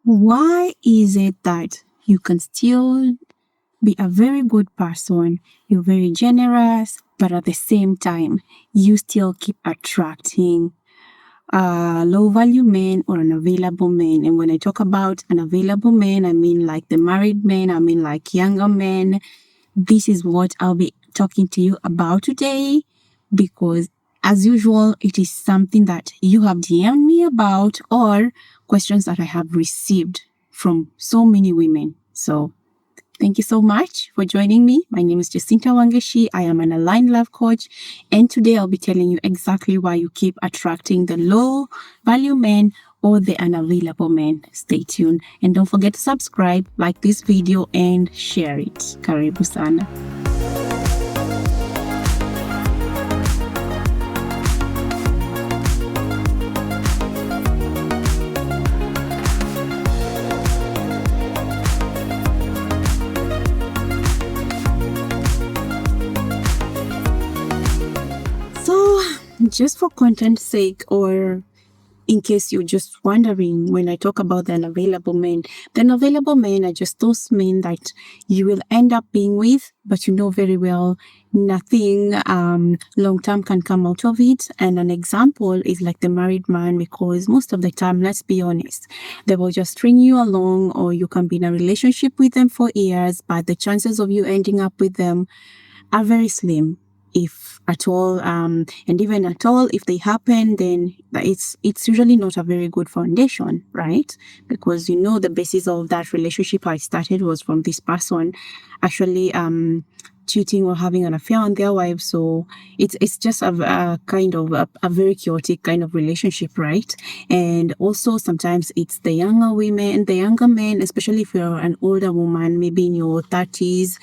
Why is it that you can still be a very good person, you're very generous, but at the same time, you still keep attracting low value men or unavailable men? And when I talk about unavailable men, I mean like the married men, I mean like younger men. This is what I'll be talking to you about today because, as usual, it is something that you have DM'd me about or questions that I have received from so many women. So thank you so much for joining me. My name is Jacinta Wangeshi. I am an aligned love coach, and today I'll be telling you exactly why you keep attracting the low value men or the unavailable men. Stay tuned and don't forget to subscribe, like this video, and share it. Karibu sana. So, just for content's sake, or in case you're just wondering, when I talk about the unavailable men are just those men that you will end up being with, but you know very well nothing long-term can come out of it. And an example is like the married man, because most of the time, let's be honest, they will just string you along, or you can be in a relationship with them for years, but the chances of you ending up with them are very slim, if at all, and even at all, if they happen, then it's usually not a very good foundation, right? Because you know the basis of that relationship I started was from this person actually cheating or having an affair on their wife. So it's just a kind of a very chaotic kind of relationship, right? And also sometimes it's the younger women, the younger men, especially if you're an older woman, maybe in your 30s,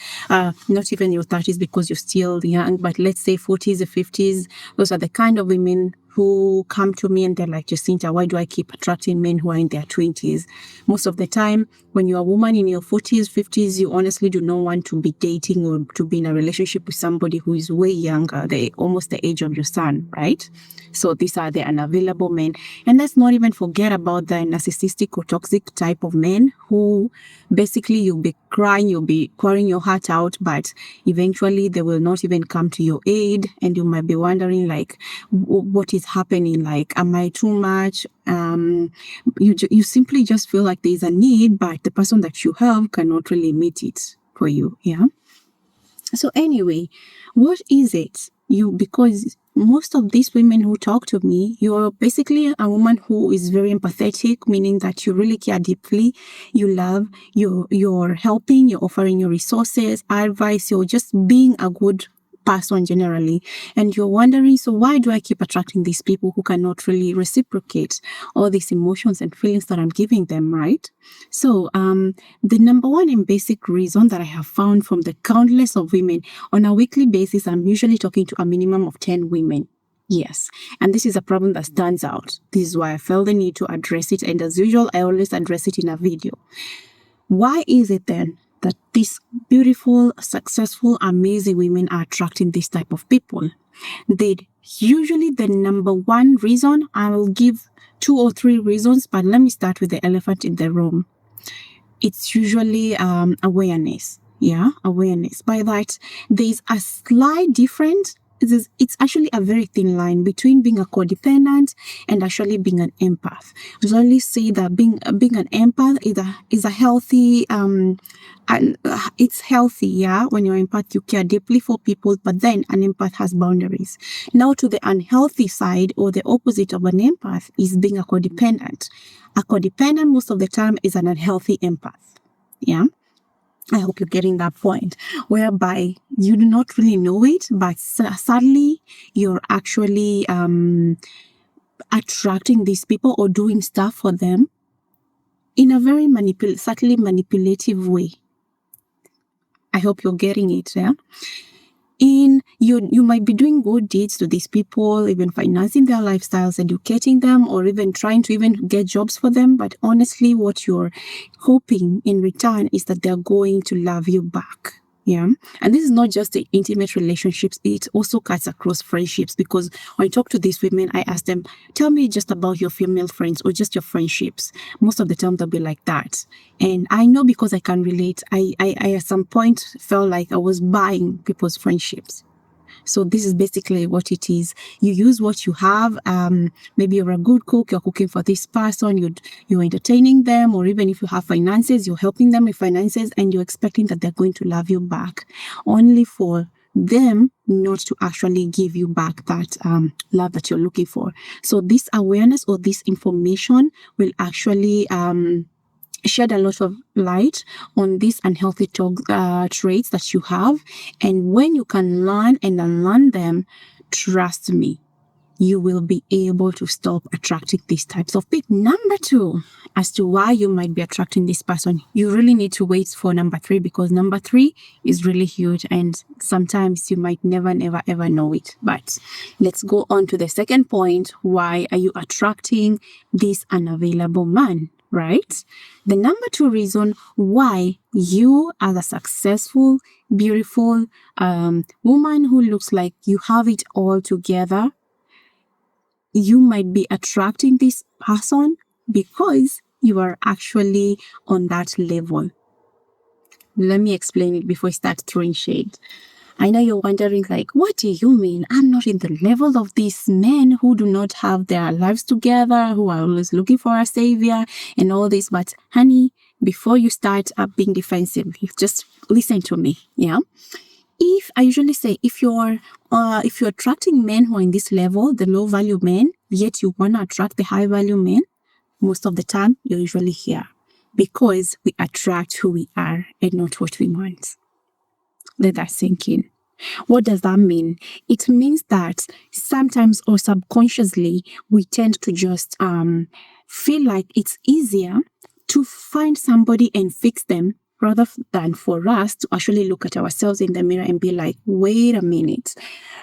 not even your 30s because you're still young, but let's say 40s or 50s. Those are the kind of women who come to me and they're like, Jacinta, why do I keep attracting men who are in their 20s? Most of the time, when you're a woman in your 40s, 50s, you honestly do not want to be dating or to be in a relationship with somebody who is way younger, almost the age of your son, right? So these are the unavailable men. And let's not even forget about the narcissistic or toxic type of men who basically you'll be crying, you'll be pouring your heart out, but eventually they will not even come to your aid. And you might be wondering like, what is happening? Like, am I too much? You simply just feel like there's a need, but the person that you have cannot really meet it for you. Yeah. So anyway, what is it? Because most of these women who talk to me, you're basically a woman who is very empathetic, meaning that you really care deeply, you love, you're helping, you're offering your resources, advice, you're just being a good person generally, and you're wondering, so why do I keep attracting these people who cannot really reciprocate all these emotions and feelings that I'm giving them, right? So the number one and basic reason that I have found from the countless of women on a weekly basis, I'm usually talking to a minimum of 10 women. Yes, and this is a problem that stands out. This is why I felt the need to address it, and as usual, I always address it in a video. Why is it then that these beautiful, successful, amazing women are attracting this type of people? Usually the number one reason, I will give 2 or 3 reasons, but let me start with the elephant in the room. It's usually awareness. Yeah, awareness. By that, there's a slight difference. It's actually a very thin line between being a codependent and actually being an empath. I usually say that being an empath is a healthy and it's healthy, yeah. When you're an empath, you care deeply for people, but then an empath has boundaries. Now, to the unhealthy side or the opposite of an empath is being a codependent. A codependent most of the time is an unhealthy empath. Yeah. I hope you're getting that point, whereby you do not really know it, but sadly, you're actually attracting these people or doing stuff for them in a very subtly manipulative way. I hope you're getting it, yeah? You might be doing good deeds to these people, even financing their lifestyles, educating them, or even trying to even get jobs for them. But honestly, what you're hoping in return is that they're going to love you back. Yeah. And this is not just the intimate relationships, it also cuts across friendships, because when I talk to these women, I ask them, tell me just about your female friends or just your friendships. Most of the time they'll be like that. And I know, because I can relate, I at some point felt like I was buying people's friendships. So this is basically what it is. You use what you have. Maybe you're a good cook, you're cooking for this person, you're entertaining them, or even if you have finances, you're helping them with finances, and you're expecting that they're going to love you back, only for them not to actually give you back that love that you're looking for. So this awareness or this information will actually shed a lot of light on these unhealthy traits that you have. And when you can learn and unlearn them, trust me, you will be able to stop attracting these types of people. Number 2, as to why you might be attracting this person, you really need to wait for number 3, because number 3 is really huge and sometimes you might never ever know it. But let's go on to the second point. Why are you attracting this unavailable man? Right? The number 2 reason why you, as a successful, beautiful woman who looks like you have it all together, you might be attracting this person because you are actually on that level. Let me explain it before I start throwing shade. I know you're wondering, like, what do you mean? I'm not in the level of these men who do not have their lives together, who are always looking for a savior and all this. But honey, before you start being defensive, just listen to me, yeah? I usually say, if you're attracting men who are in this level, the low value men, yet you want to attract the high value men, most of the time you're usually here, because we attract who we are and not what we want. Let that sink in. What does that mean? It means that sometimes, or subconsciously, we tend to just feel like it's easier to find somebody and fix them, rather than for us to actually look at ourselves in the mirror and be like, wait a minute,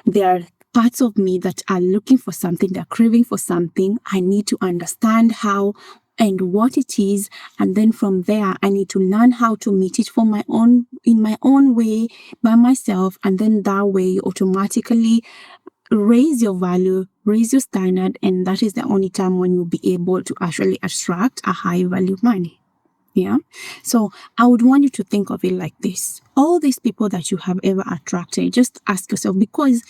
there are parts of me that are looking for something, they're craving for something. I need to understand how and what it is, and then from there I need to learn how to meet it in my own way, by myself, and then that way you automatically raise your value, raise your standard, and that is the only time when you'll be able to actually attract a high value money. Yeah. So I would want you to think of it like this. All these people that you have ever attracted, just ask yourself, because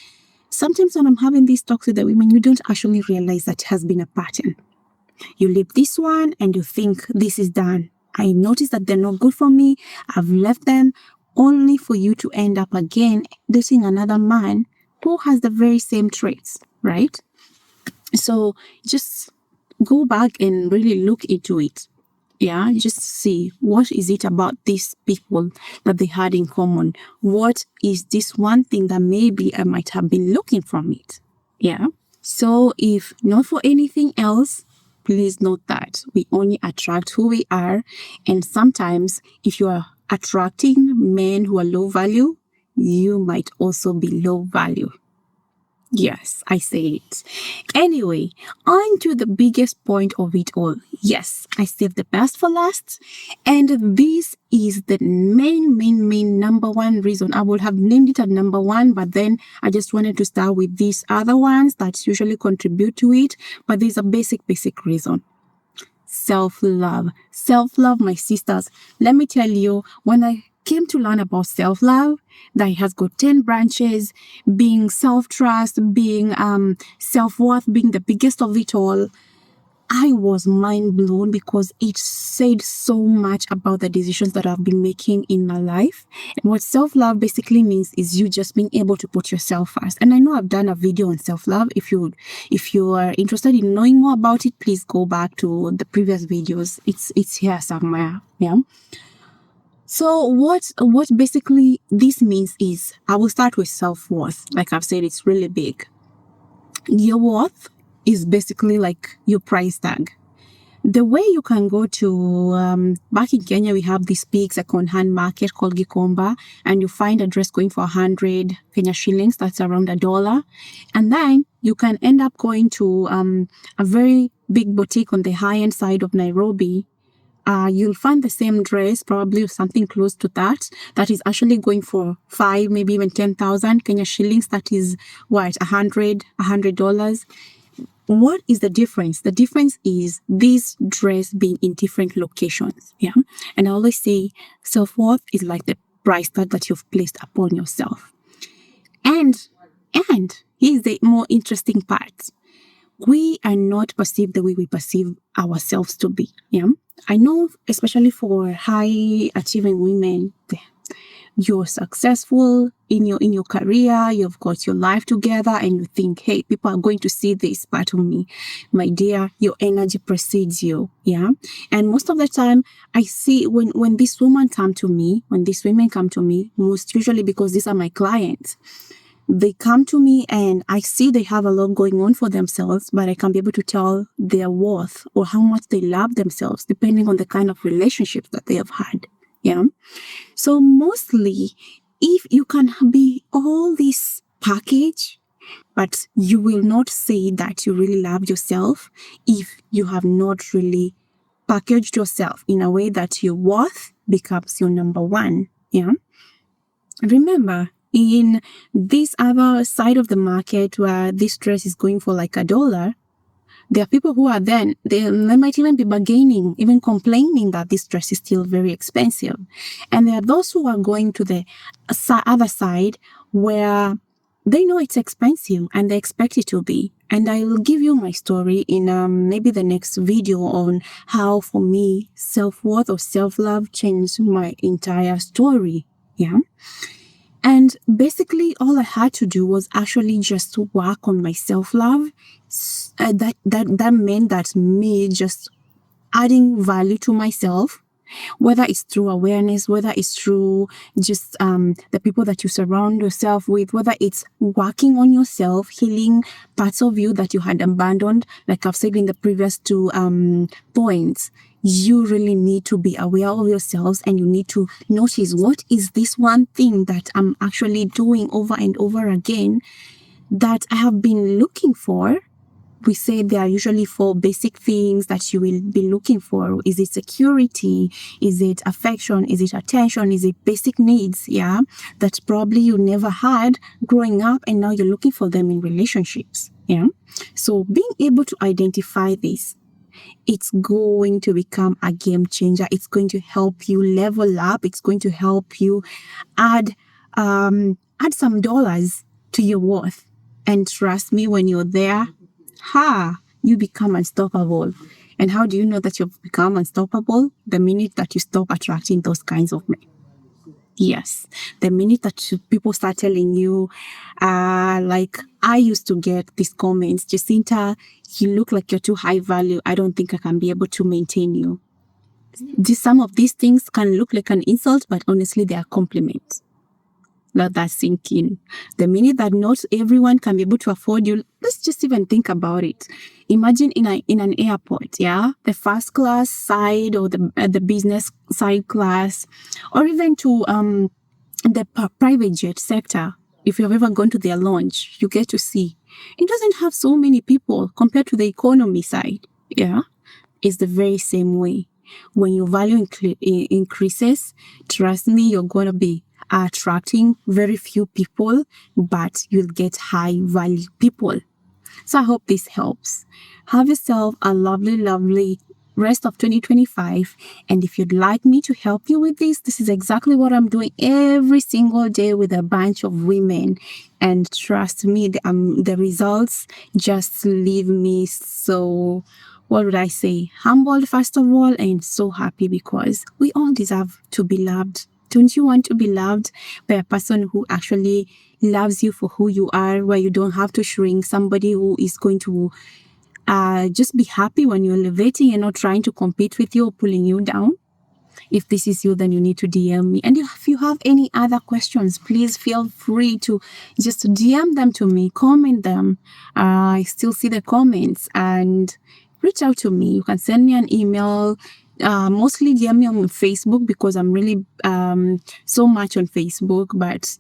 sometimes when I'm having these talks with the women, you don't actually realize that has been a pattern. You leave this one and you think this is done. I noticed that they're not good for me. I've left them, only for you to end up again dating another man who has the very same traits, right? So just go back and really look into it. Yeah, just see, what is it about these people that they had in common? What is this one thing that maybe I might have been looking from it? Yeah. So if not for anything else, please note that we only attract who we are. And sometimes if you are attracting men who are low value, you might also be low value. Yes, I say it. Anyway, on to the biggest point of it all. Yes, I saved the best for last. And this is the main number 1 reason. I would have named it at number 1, but then I just wanted to start with these other ones that usually contribute to it. But there's a basic reason. Self-love. Self-love, my sisters. Let me tell you, when I came to learn about self-love, that it has got 10 branches, being self-trust, being self-worth, being the biggest of it all, I was mind blown, because it said so much about the decisions that I've been making in my life. And what self-love basically means is you just being able to put yourself first. And I know I've done a video on self-love. If you are interested in knowing more about it, please go back to the previous videos. It's here somewhere. Yeah. So what basically this means is, I will start with self-worth. Like I've said, it's really big. Your worth is basically like your price tag. The way you can go to, back in Kenya, we have this big second-hand market called Gikomba, and you find a dress going for 100 Kenya shillings, that's around $1. And then you can end up going to a very big boutique on the high-end side of Nairobi, you'll find the same dress, probably something close to that, that is actually going for 5, maybe even 10,000 Kenya shillings. That is what, $100. What is the difference? The difference is this dress being in different locations. Yeah. And I always say self-worth is like the price tag that you've placed upon yourself. And here's the more interesting part. We are not perceived the way we perceive ourselves to be. Yeah. I know, especially for high achieving women, you're successful in your career, you've got your life together, and you think, hey, people are going to see this part of me. My dear, your energy precedes you. Yeah. And most of the time I see when these women come to me, most usually because these are my clients, they come to me and I see they have a lot going on for themselves, but I can be able to tell their worth or how much they love themselves, depending on the kind of relationships that they have had. Yeah. So mostly, if you can be all this package, but you will not say that you really love yourself if you have not really packaged yourself in a way that your worth becomes your number one. Yeah. Remember, in this other side of the market where this dress is going for like $1, there are people who are they might even be bargaining, even complaining that this dress is still very expensive. And there are those who are going to the other side where they know it's expensive and they expect it to be. And I will give you my story in maybe the next video on how, for me, self-worth or self-love changed my entire story. Yeah. And basically, all I had to do was actually just work on my self-love. That meant that me just adding value to myself, whether it's through awareness, whether it's through just the people that you surround yourself with, whether it's working on yourself, healing parts of you that you had abandoned, like I've said in the previous two points. You really need to be aware of yourselves, and you need to notice, what is this one thing that I'm actually doing over and over again that I have been looking for. We say there are usually 4 basic things that you will be looking for. Is it security? Is it affection? Is it attention? Is it basic needs? Yeah, that probably you never had growing up, and now you're looking for them in relationships. Yeah, so being able to identify this, it's going to become a game changer. It's going to help you level up. It's going to help you add some dollars to your worth. And trust me, when you're there, you become unstoppable. And how do you know that you've become unstoppable? The minute that you stop attracting those kinds of men. Yes. The minute that people start telling you, like I used to get these comments, Jacinta, you look like you're too high value. I don't think I can be able to maintain you. Some of these things can look like an insult, but honestly, they are compliments. Let that sink in. The minute that not everyone can be able to afford you, let's just even think about it. Imagine in an airport, yeah, the first class side or the business side class, or even to the private jet sector. If you've ever gone to their lounge, you get to see it doesn't have so many people compared to the economy side. Yeah, it's the very same way. When your value increases, trust me, you're going to be attracting very few people, but you'll get high value people. So I hope this helps. Have yourself a lovely, lovely rest of 2025. And if you'd like me to help you with this is exactly what I'm doing every single day with a bunch of women. And trust me, the results just leave me so, what would I say, humbled first of all, and so happy, because we all deserve to be loved. Don't you want to be loved by a person who actually loves you for who you are, where you don't have to shrink, somebody who is going to just be happy when you're elevating and not trying to compete with you or pulling you down? If this is you, then you need to DM me. And if you have any other questions, please feel free to just DM them to me, comment them. I still see the comments, and reach out to me. You can send me an email. Mostly DM me on Facebook, because I'm really so much on Facebook, but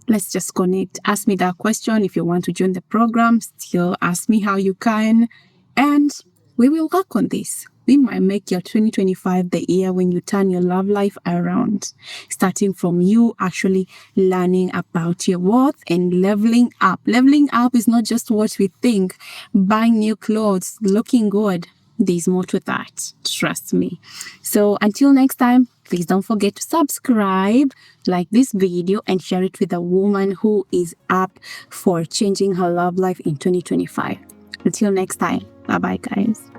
let's just connect. Ask me that question. If you want to join the program, still ask me how you can, and we will work on this. we might make your 2025 the year when you turn your love life around, starting from you actually learning about your worth and leveling up. Leveling up is not just what we think, buying new clothes, looking good. There's more to that, trust me. So until next time, please don't forget to subscribe, like this video, and share it with a woman who is up for changing her love life in 2025. Until next time, bye bye, guys.